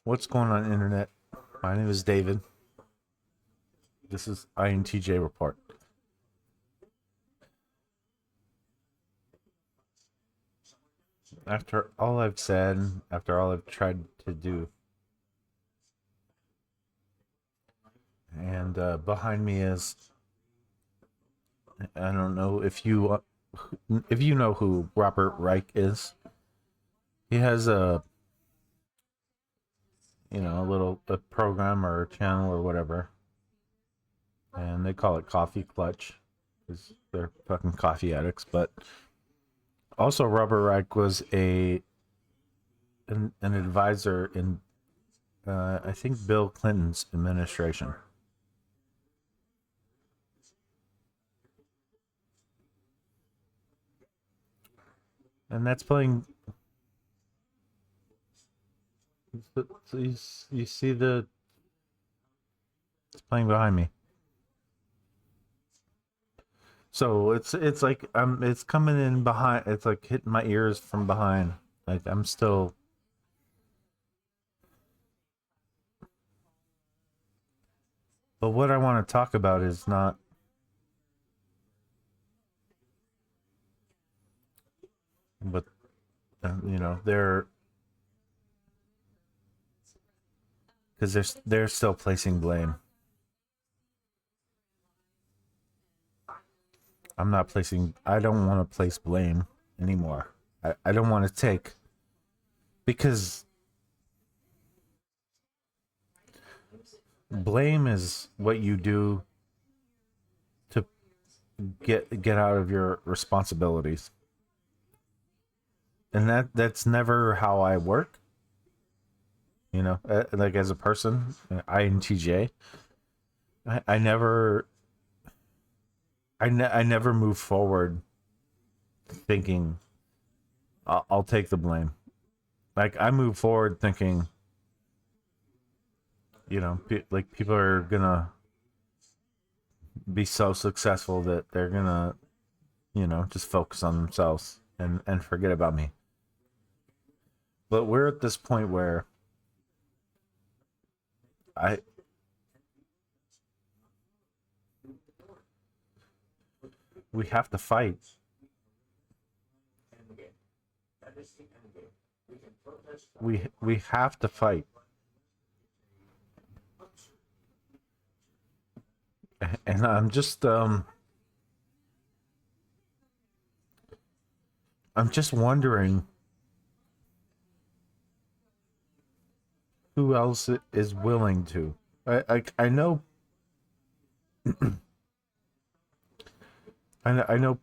What's going on, internet? My name is David. This is INTJ Report. After all I've said, after all I've tried to do, and behind me is, I don't know if you know who Robert Reich is. He has a program or a channel or whatever, and they call it Coffee Clutch because they're fucking coffee addicts. But also, Robert Reich was an advisor in I think Bill Clinton's administration. And that's playing. So you see it's playing behind me. So it's like it's coming in behind. It's like hitting my ears from behind. Like I'm still. But what I want to talk about is not. But they're because they're still placing blame. I don't want to place blame anymore. I don't want to take, because blame is what you do to get out of your responsibilities. And that's never how I work. Like as a person, INTJ, I never move forward thinking I'll take the blame. Like I move forward thinking, like people are gonna be so successful that they're gonna, just focus on themselves and forget about me. But we're at this point where we have to fight. We have to fight. And I'm just wondering who else is willing to. I know I know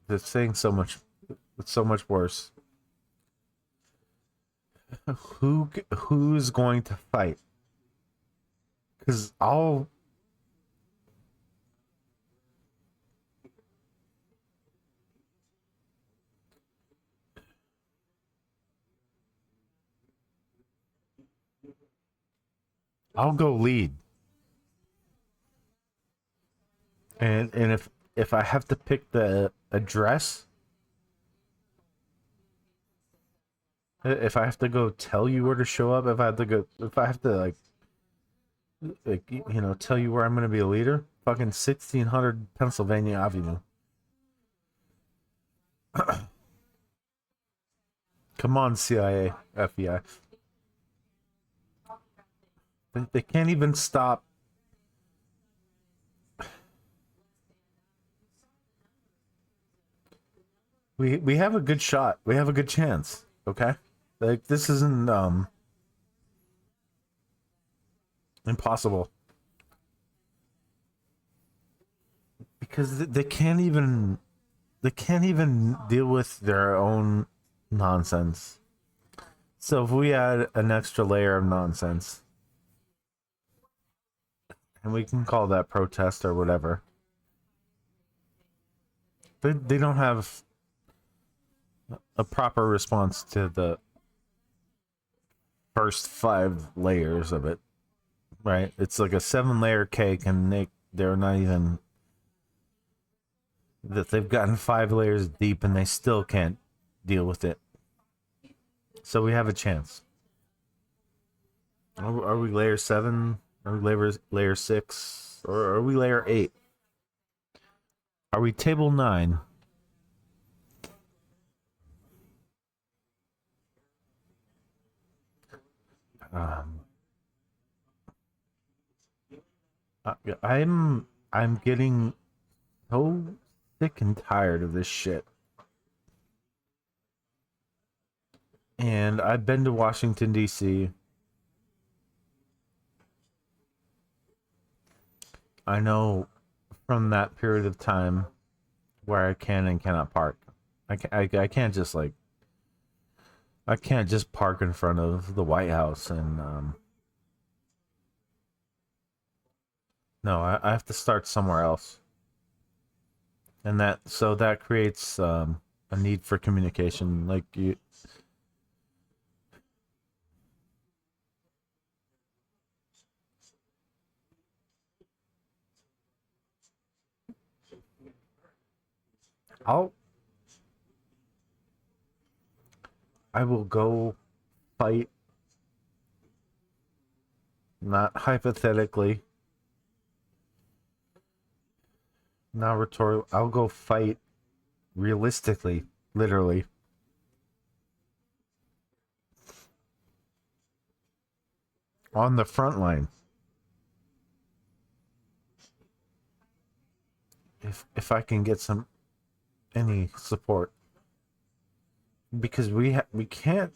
they're saying so much. It's so much worse. Who's going to fight? Because I'll go lead. And if I have to pick the address, if I have to go tell you where to show up, if I have to tell you where I'm going to be a leader, fucking 1600 Pennsylvania Avenue. Come on, CIA, FBI. They can't even stop. We have a good shot. We have a good chance. Okay? Like this isn't impossible. Because they can't even deal with their own nonsense. So if we add an extra layer of nonsense, and we can call that protest or whatever, they don't have a proper response to the first 5 layers of it, right? It's like a 7-layer cake, and they're not even, that they've gotten 5 layers deep and they still can't deal with it. So we have a chance. Are we layer 7? Are we layer 6? Or are we layer 8? Are we table 9? Um, I'm getting so sick and tired of this shit. And I've been to Washington D.C. I know from that period of time where I can and cannot park. I can't just like I can't just park in front of the White House and no, I have to start somewhere else. And that creates a need for communication. Like you, I'll I will go fight, not hypothetically, not rhetorical. I'll go fight realistically, literally, on the front line. If I can get any support, because we can't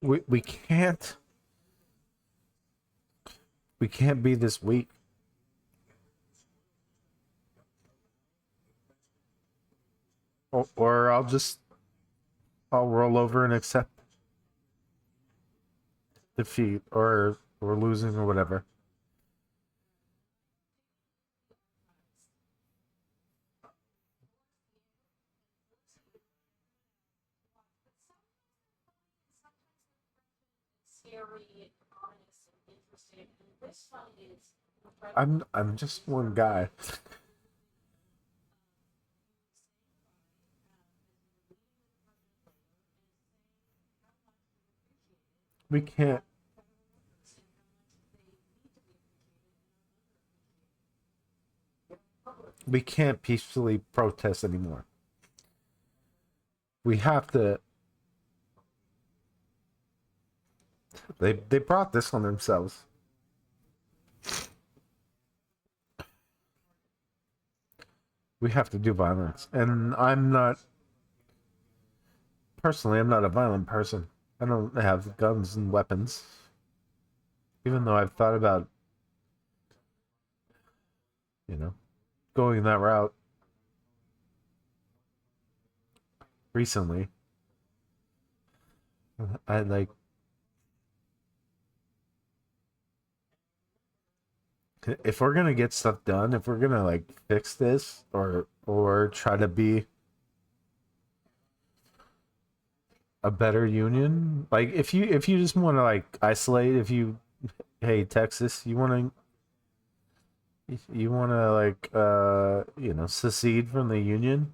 we can't we can't be this weak. Or I'll roll over and accept defeat or losing or whatever. I'm just one guy. We can't we can't peacefully protest anymore. We have to. They brought this on themselves. We have to do violence, and I'm not personally. I'm not a violent person. I don't have guns and weapons, even though I've thought about you know going that route recently. I like if we're gonna get stuff done, if we're gonna like fix this or try to be a better union, like if you just want to like isolate, if you hey Texas, you want to like secede from the union,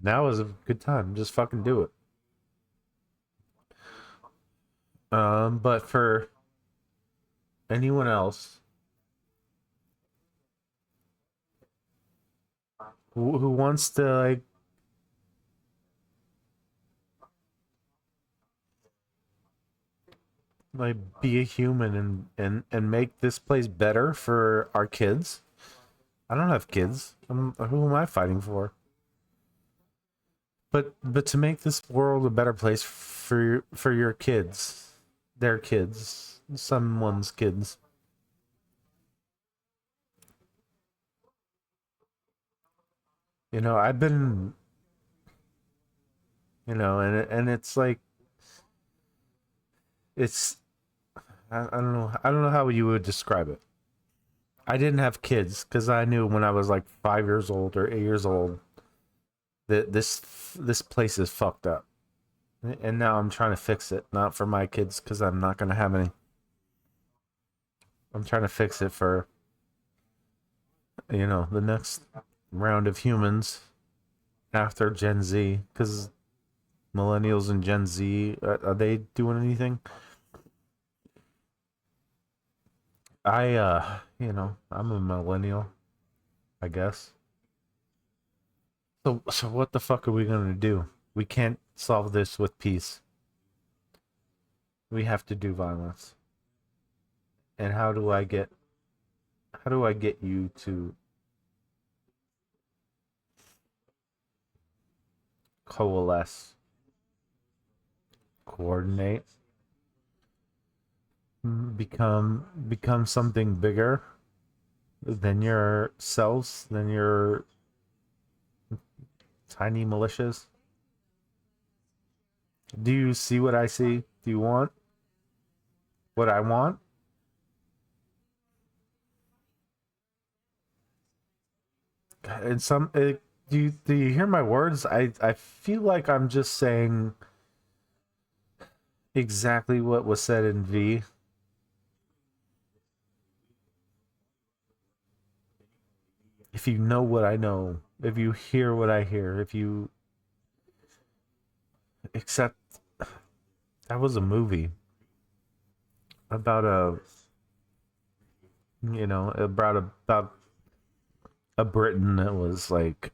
now is a good time. Just fucking do it. But for anyone else who wants to like be a human and make this place better for our kids. I don't have kids. Who am I fighting for? But to make this world a better place for your kids, their kids, someone's kids. I've been, and it's like it's I don't know. I don't know how you would describe it. I didn't have kids because I knew when I was like 5 years old or 8 years old that this place is fucked up, and now I'm trying to fix it. Not for my kids because I'm not gonna have any. I'm trying to fix it for, the next round of humans after Gen Z, because millennials and Gen Z, are they doing anything? I'm a millennial, I guess. So what the fuck are we gonna do? We can't solve this with peace. We have to do violence. And how do I get you to coalesce, coordinate, become something bigger than yourselves, than your tiny militias? Do you see what I see? Do you want what I want? And do you hear my words? I feel like I'm just saying exactly what was said in V. If you know what I know, if you hear what I hear, if you accept, that was a movie about about a Briton that was like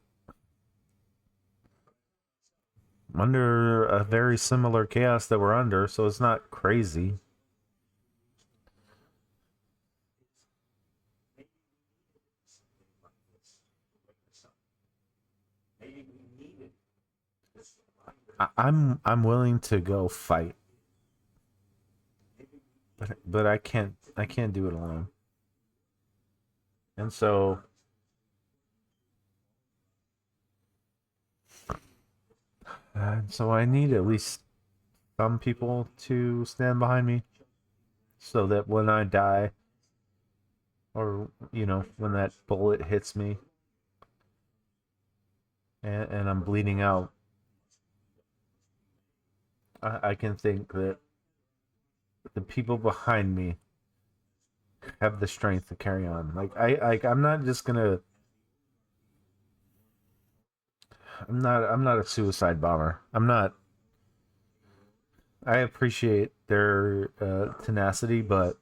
under a very similar chaos that we're under, so it's not crazy. I'm willing to go fight, but I can't do it alone. And so I need at least some people to stand behind me, so that when I die, or when that bullet hits me, and I'm bleeding out, I can think that the people behind me have the strength to carry on. I'm not just gonna. I'm not a suicide bomber. I'm not. I appreciate their tenacity, but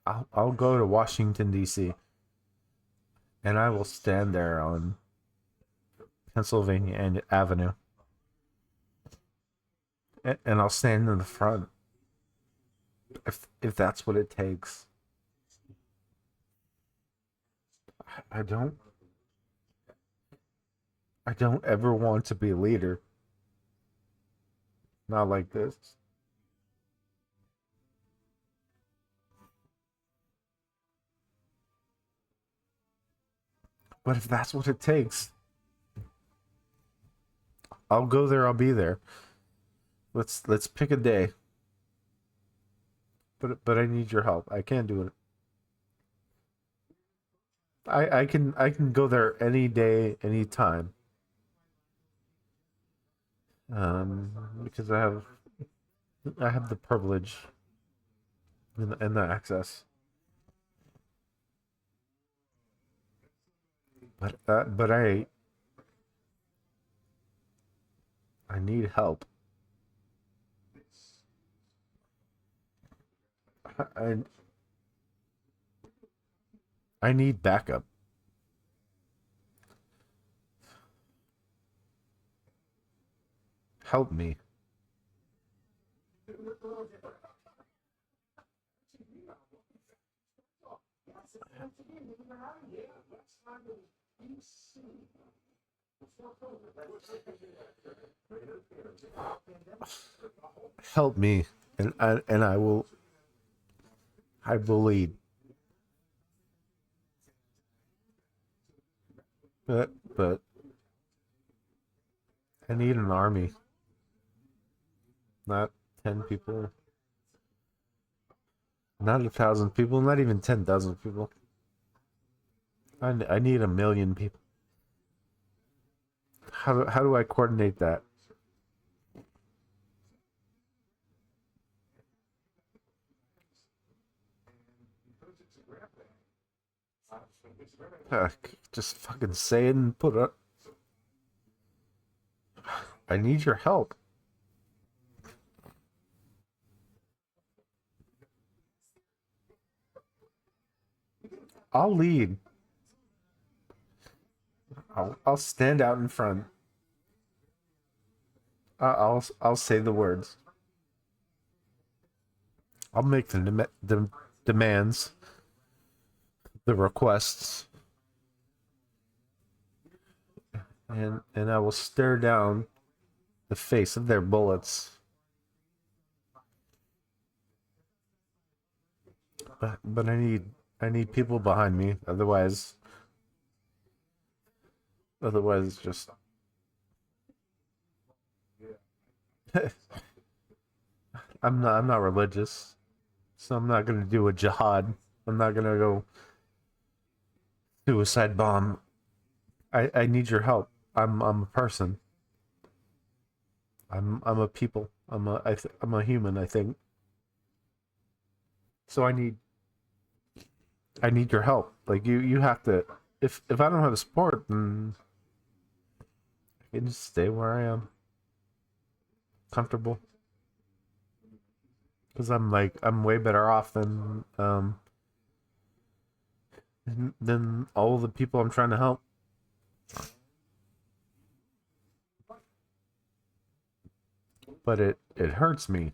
I'll go to Washington D.C. and I will stand there on Pennsylvania and Avenue, and I'll stand in the front if that's what it takes. I don't I don't ever want to be a leader. Not like this. But if that's what it takes, I'll go there. I'll be there. Let's pick a day. But I need your help. I can't do it. I can go there any day, any time. Because I have the privilege and the access. But I need help. I I need backup. Help me. Help me, and I will lead. But I need an army, not 10 people, not 1,000 people, not even 10,000 people. I need 1 million people. How do I coordinate that? Just fucking say it and put it. I need your help. I'll lead. I'll stand out in front. I'll say the words. I'll make the demands, the requests, and I will stare down the face of their bullets. But I need people behind me. Otherwise it's just I'm not religious, so I'm not gonna do a jihad. I'm not gonna go suicide bomb. I need your help. I'm a person. I'm a people. I'm a human. I think. So I need your help. Like you have to. If I don't have the support, then I can just stay where I am, comfortable. Because I'm way better off than all the people I'm trying to help. But it hurts me.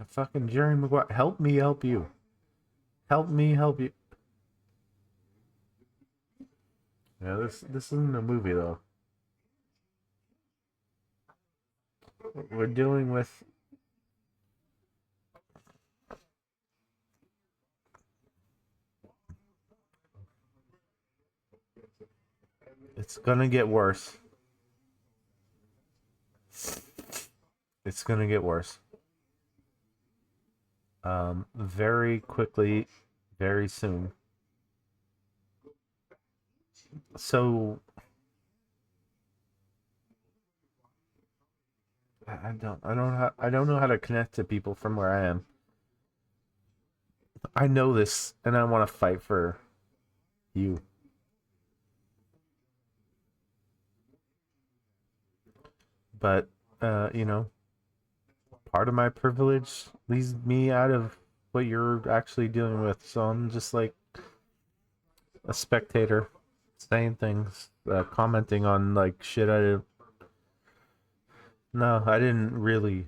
Fucking Jerry Maguire, help me help you. Help me help you. Yeah, this isn't a movie though. We're dealing with it's gonna get worse. It's gonna get worse. Very quickly, very soon. So I don't know how to connect to people from where I am. I know this, and I want to fight for you. But you know, part of my privilege leaves me out of what you're actually dealing with. So I'm just like a spectator, saying things, commenting on like shit I did. No, I didn't really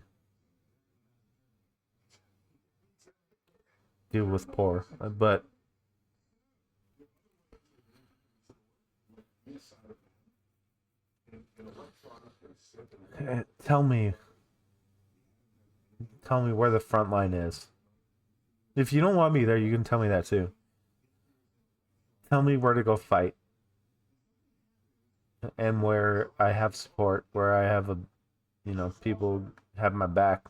deal with poor, but tell me where the front line is. If you don't want me there, you can tell me that too. Tell me where to go fight and where I have support, where I have people have my back.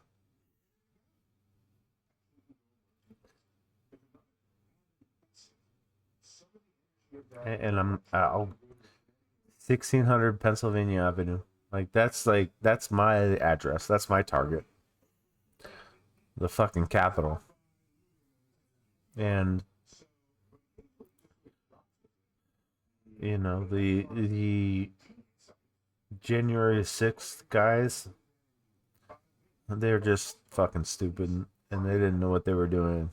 And I'll 1600 Pennsylvania Avenue. That's my address. That's my target. The fucking capital. And the January 6th guys, they're just fucking stupid and they didn't know what they were doing.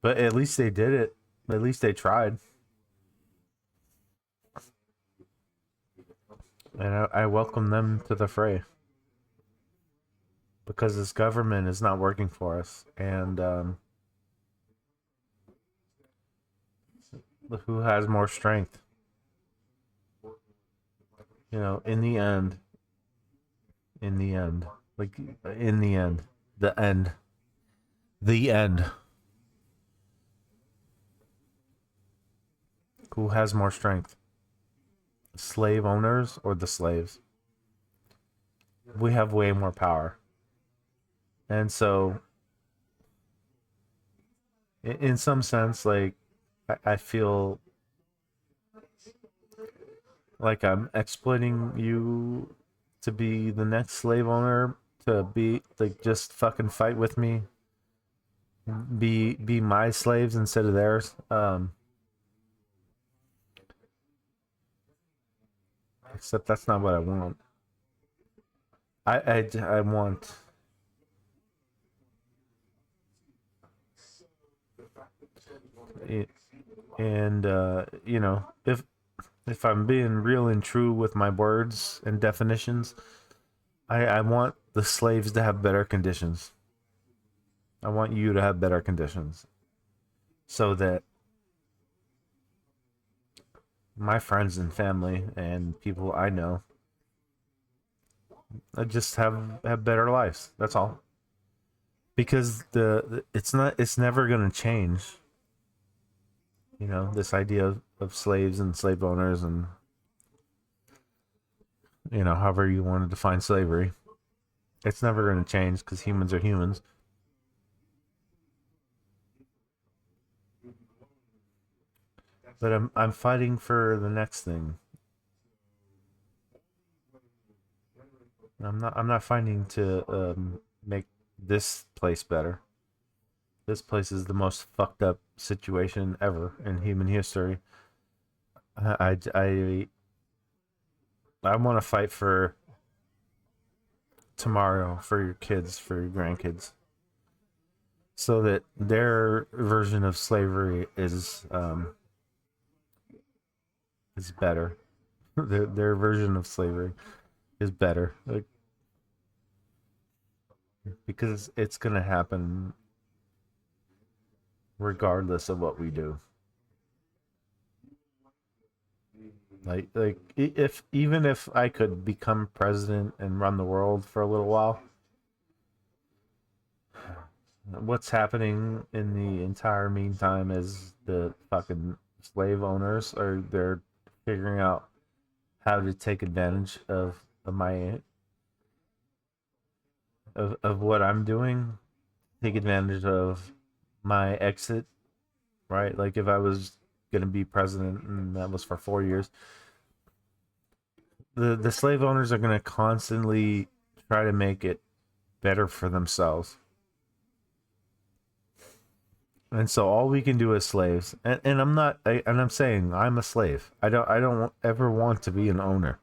But at least they did it. At least they tried. And I welcome them to the fray. Because this government is not working for us. And who has more strength? In the end, the end. Who has more strength? Slave owners or the slaves? We have way more power. And so, in some sense, like, I feel like I'm exploiting you to be the next slave owner to be like just fucking fight with me, be my slaves instead of theirs. Except that's not what I want. I want it, and you know, if I'm being real and true with my words and definitions, I want the slaves to have better conditions. I want you to have better conditions so that my friends and family and people I know just have better lives. That's all. Because it's never going to change. You know, this idea of slaves and slave owners and, you know, however you want to define slavery, it's never going to change because humans are humans. But I'm fighting for the next thing. I'm not fighting to make this place better. This place is the most fucked up situation ever in human history. I want to fight for tomorrow, for your kids, for your grandkids, so that their version of slavery is better. Their version of slavery is better, like, because it's gonna happen regardless of what we do. Like if even if I could become president and run the world for a little while, what's happening in the entire meantime is the fucking slave owners are they're figuring out how to take advantage of my of what I'm doing, take advantage of my exit, right? Like if I was gonna be president and that was for 4 years, the slave owners are gonna constantly try to make it better for themselves. And so all we can do as slaves, and I'm not, and I'm saying I'm a slave. I don't ever want to be an owner.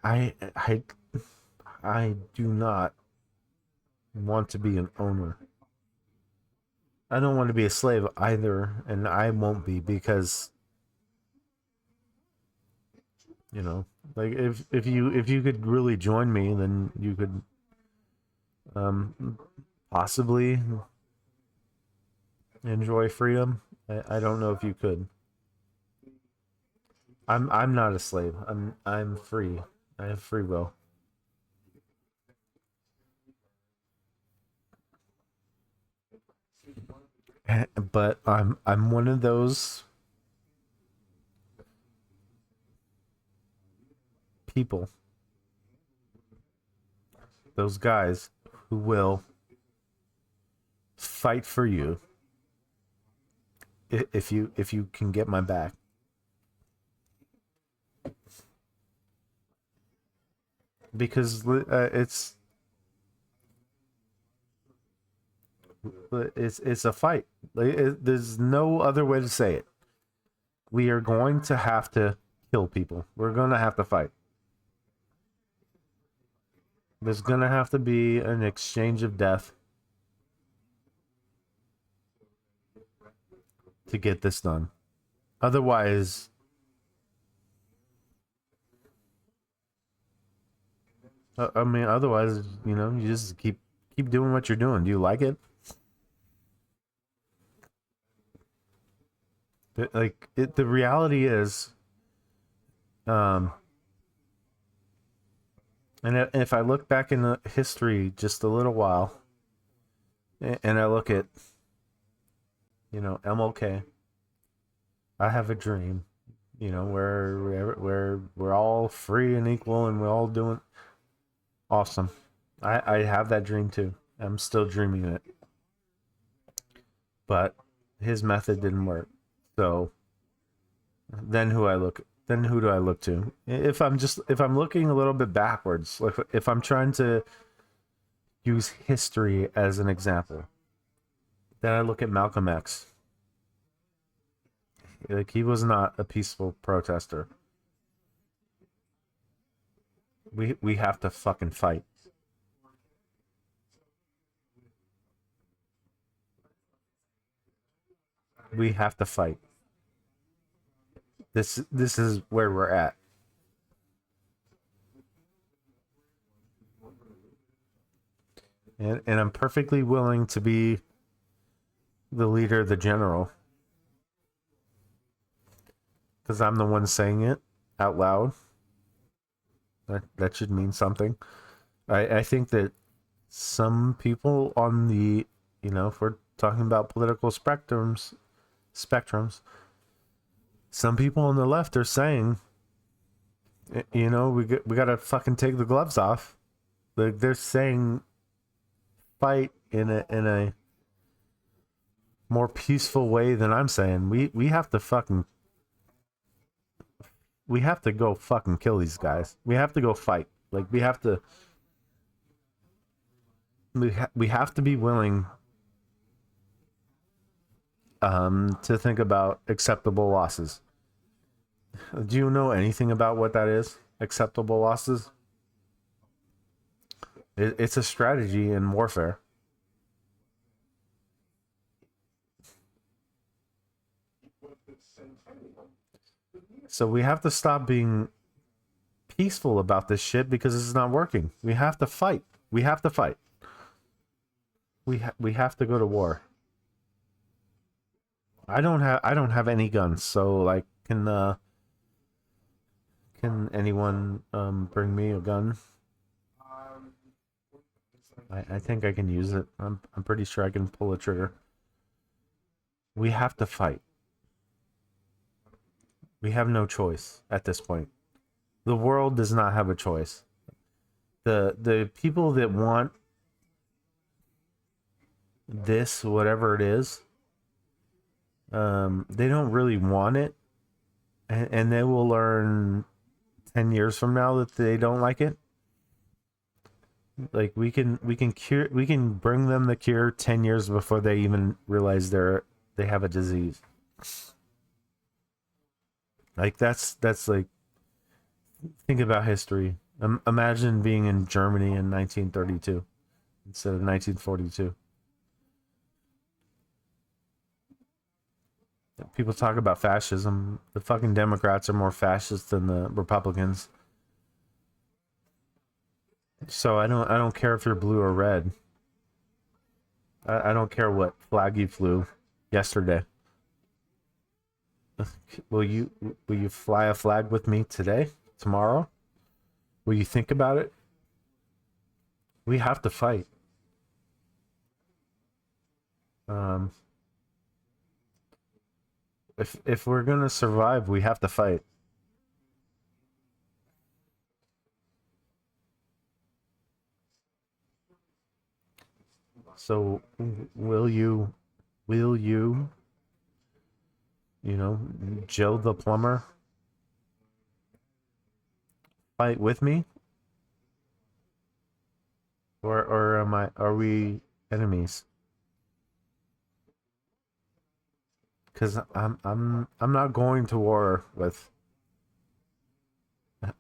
I I I do not want to be an owner. I don't want to be a slave either, and I won't be because, you know, like if you could really join me, then you could possibly enjoy freedom. I don't know if you could. I'm not a slave. I'm free. I have free will. But I'm one of those people, those guys who will fight for you if you can get my back. Because it's a fight. There's no other way to say it. We are going to have to kill people. We're going to have to fight. There's going to have to be an exchange of death to get this done. Otherwise, I mean, otherwise, you know, you just keep doing what you're doing. Do you like it? Like the reality is, um, and if I look back in the history just a little while, and I look at, you know, MLK, I have a dream, you know, where we're all free and equal, and we're all doing awesome. I have that dream too. I'm still dreaming it, but his method didn't work. So then who do I look to? If I'm looking a little bit backwards, like if I'm trying to use history as an example, then I look at Malcolm X. Like, he was not a peaceful protester. We have to fucking fight. We have to fight. This is where we're at. And I'm perfectly willing to be the leader, the general, because I'm the one saying it out loud. That should mean something. I think that some people on the, if we're talking about political spectrums, some people on the left are saying, we gotta fucking take the gloves off. Like, they're saying fight in a more peaceful way than I'm saying. We have to go fucking kill these guys. We have to go fight. Like, we have to be willing to think about acceptable losses. Do you know anything about what that is? Acceptable losses? It's a strategy in warfare. So we have to stop being peaceful about this shit because it's not working. We have to fight. We have to fight. We have to go to war. I don't have any guns, so like, can anyone bring me a gun? I think I can use it. I'm pretty sure I can pull a trigger. We have to fight. We have no choice at this point. The world does not have a choice. The people that want this, whatever it is, they don't really want it, and they will learn 10 years from now that they don't like it. Like, we can bring them the cure 10 years before they even realize they have a disease. Like, that's like, think about history. Imagine being in Germany in 1932 instead of 1942. People talk about fascism. The fucking Democrats are more fascist than the Republicans. So I don't care if you're blue or red. I don't care what flag you flew yesterday. Will you fly a flag with me today? Tomorrow? Will you think about it? We have to fight. If we're gonna survive, we have to fight. So will you Joe the plumber, fight with me? Or are we enemies? Because I'm not going to war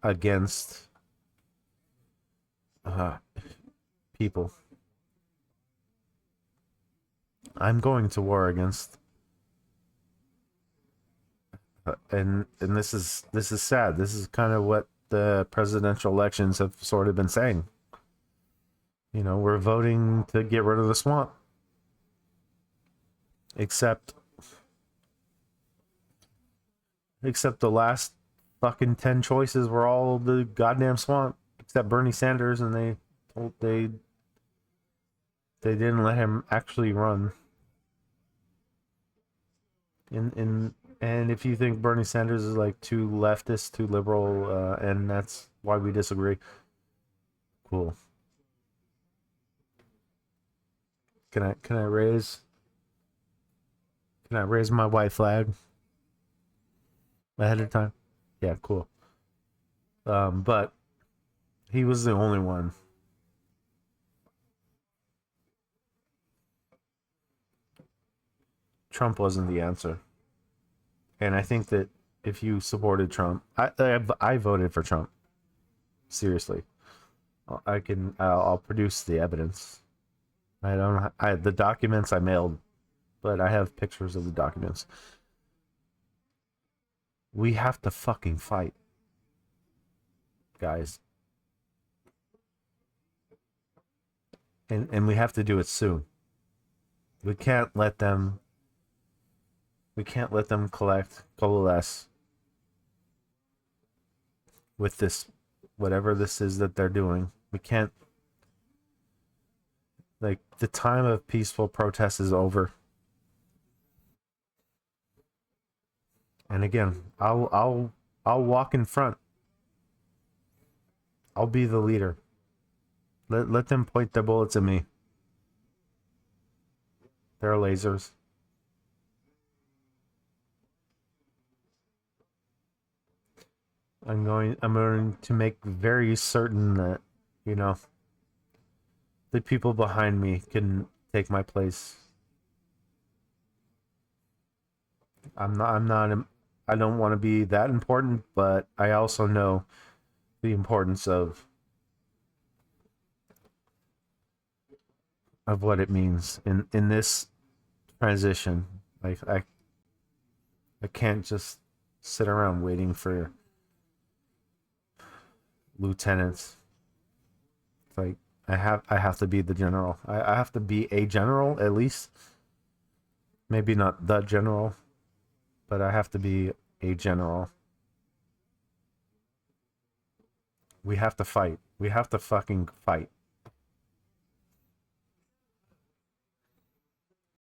against people. I'm going to war against, and this is sad. This is kind of what the presidential elections have sort of been saying. We're voting to get rid of the swamp. Except the last fucking 10 choices were all the goddamn swamp, except Bernie Sanders, and they didn't let him actually run. And if you think Bernie Sanders is like too leftist, too liberal, and that's why we disagree, cool. Can I raise Can I raise my white flag ahead of time? Yeah, cool. But he was the only one. Trump wasn't the answer. And I think that if you supported Trump, I voted for Trump. Seriously, I'll produce the evidence. I don't the documents I mailed, but I have pictures of the documents. We have to fucking fight, guys. And we have to do it soon. We can't let them coalesce with this, whatever this is that they're doing. We can't, like, the time of peaceful protest is over. And again, I'll walk in front. I'll be the leader. Let them point their bullets at me. They're lasers. I'm going to make very certain that, you know, the people behind me can take my place. I don't want to be that important, but I also know the importance of what it means in this transition. Like I can't just sit around waiting for lieutenants. Like I have to be the general. I have to be a general at least. Maybe not the general, but I have to be a general. We have to fight. We have to fucking fight.